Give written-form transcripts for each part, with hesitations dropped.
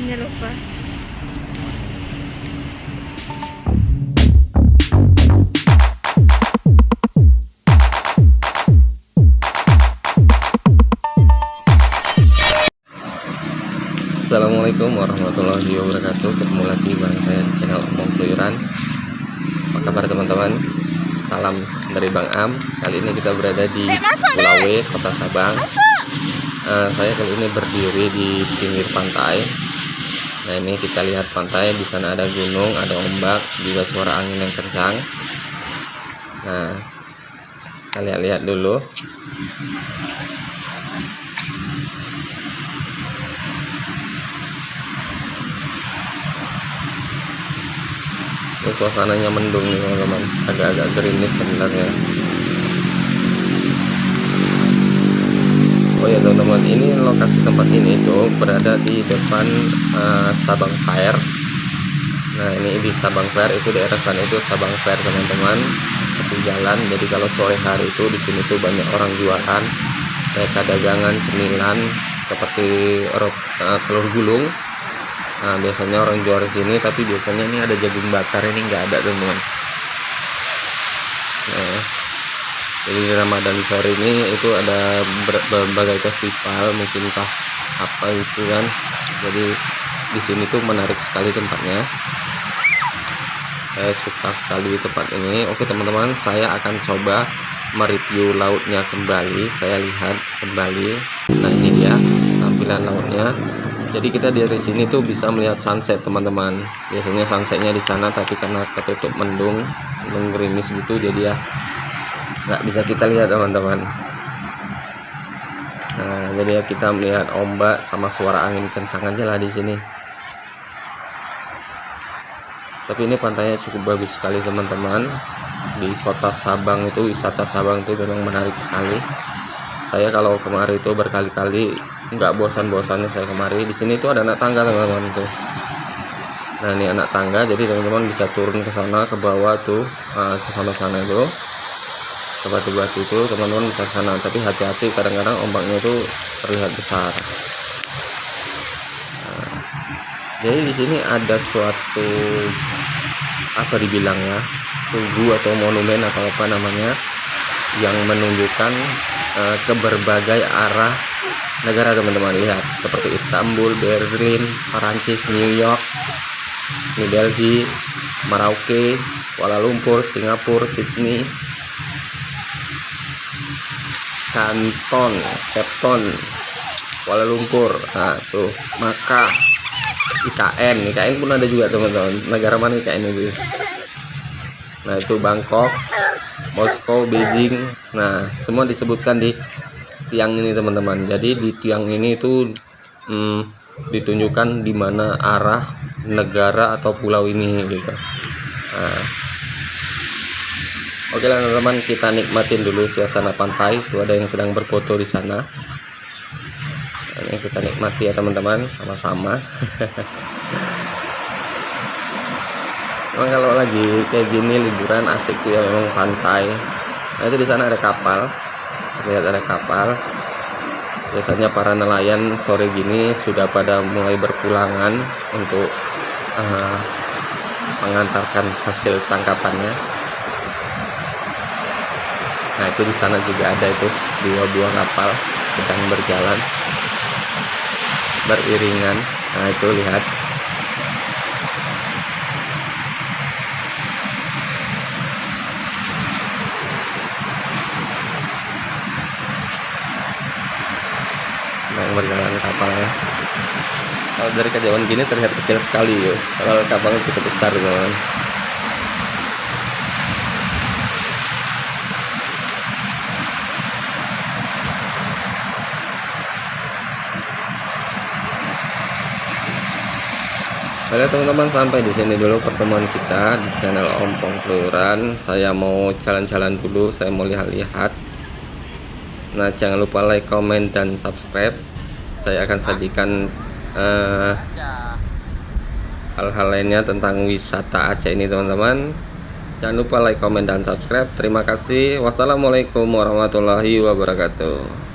Jangan lupa. Assalamualaikum warahmatullahi wabarakatuh. Ketemu lagi bareng saya di channel Omong Keluyuran. Apa kabar teman-teman? Salam dari Bang Am. Kali ini kita berada di Pulau W, Kota Sabang. Saya kali ini berdiri di pinggir pantai. Nah, ini kita lihat pantai. Di sana ada gunung, ada ombak, juga suara angin yang kencang. Nah, kalian lihat dulu. Ini suasananya mendung nih teman-teman, agak-agak gerimis sebenarnya. Oh ya teman-teman, ini lokasi tempat ini itu berada di depan Sabang Fair. Nah, ini di Sabang Fair, itu daerah sana itu Sabang Fair teman-teman, satu jalan. Jadi kalau sore hari itu di sini tuh banyak orang jualan, mereka dagangan cemilan seperti telur gulung. Nah, biasanya orang jual di sini, tapi biasanya ini ada jagung bakar, ini nggak ada teman-teman. Nah, jadi di Ramadan Fair ini itu ada berbagai festival, mungkinkah apa itu kan. Jadi di sini tuh menarik sekali tempatnya. Saya suka sekali tempat ini. Oke teman-teman, saya akan coba mereview lautnya kembali. Saya lihat kembali. Nah, ini dia tampilan lautnya. Jadi kita dari sini tuh bisa melihat sunset teman-teman. Biasanya sunsetnya di sana, tapi karena ketutup mendung gerimis gitu, jadi ya nggak bisa kita lihat teman-teman. Nah, jadi ya kita melihat ombak sama suara angin kencang aja lah di sini. Tapi ini pantainya cukup bagus sekali teman-teman. Di Kota Sabang itu, wisata Sabang itu memang menarik sekali. Saya kalau kemari itu berkali-kali, nggak bosan-bosannya saya kemari. Di sini tuh ada anak tangga teman-teman tuh. Nah, ini anak tangga, jadi teman-teman bisa turun ke sana, ke bawah tuh, ke sana itu, ke batu-batu itu teman-teman bisa ke sana. Tapi hati-hati, kadang-kadang ombaknya itu terlihat besar. Nah, jadi di sini ada suatu apa dibilang ya, tugu atau monumen atau apa namanya, yang menunjukkan ke berbagai arah negara teman-teman. Lihat, seperti Istanbul, Berlin, Perancis, New York, New Delhi, Merauke, Kuala Lumpur, Singapura, Sydney, Canton, Cape Town, Kuala Lumpur. Nah, tuh Makkah, IKN pun ada juga teman-teman. Negara mana IKN itu? Nah, itu Bangkok, Moskow, Beijing. Nah, semua disebutkan di tiang ini teman-teman. Jadi di tiang ini itu ditunjukkan di mana arah negara atau pulau ini gitu. Nah, oke lah teman-teman, kita nikmatin dulu suasana pantai. Itu ada yang sedang berfoto di sana. Ini kita nikmati ya teman-teman, sama-sama. Memang kalau lagi kayak gini liburan asik tuh ya, memang pantai. Nah, itu di sana ada kapal. Lihat ada kapal. Biasanya para nelayan sore gini sudah pada mulai berpulangan untuk mengantarkan hasil tangkapannya. Nah, itu di sana juga ada itu dua buah kapal sedang berjalan beriringan. Nah, itu lihat. Yang berjalan kapalnya. Kalau dari kejauhan gini terlihat kecil sekali yo. Kalau kapalnya cukup besar teman. Oke teman-teman, sampai di sini dulu pertemuan kita di channel Omong Keluyuran. Saya mau jalan-jalan dulu, saya mau lihat-lihat. Nah, jangan lupa like, comment, dan subscribe. Saya akan sajikan hal-hal lainnya tentang wisata Aceh ini teman-teman. Jangan lupa like, comment, dan subscribe. Terima kasih. Wassalamualaikum warahmatullahi wabarakatuh.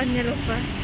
lawannya lupa.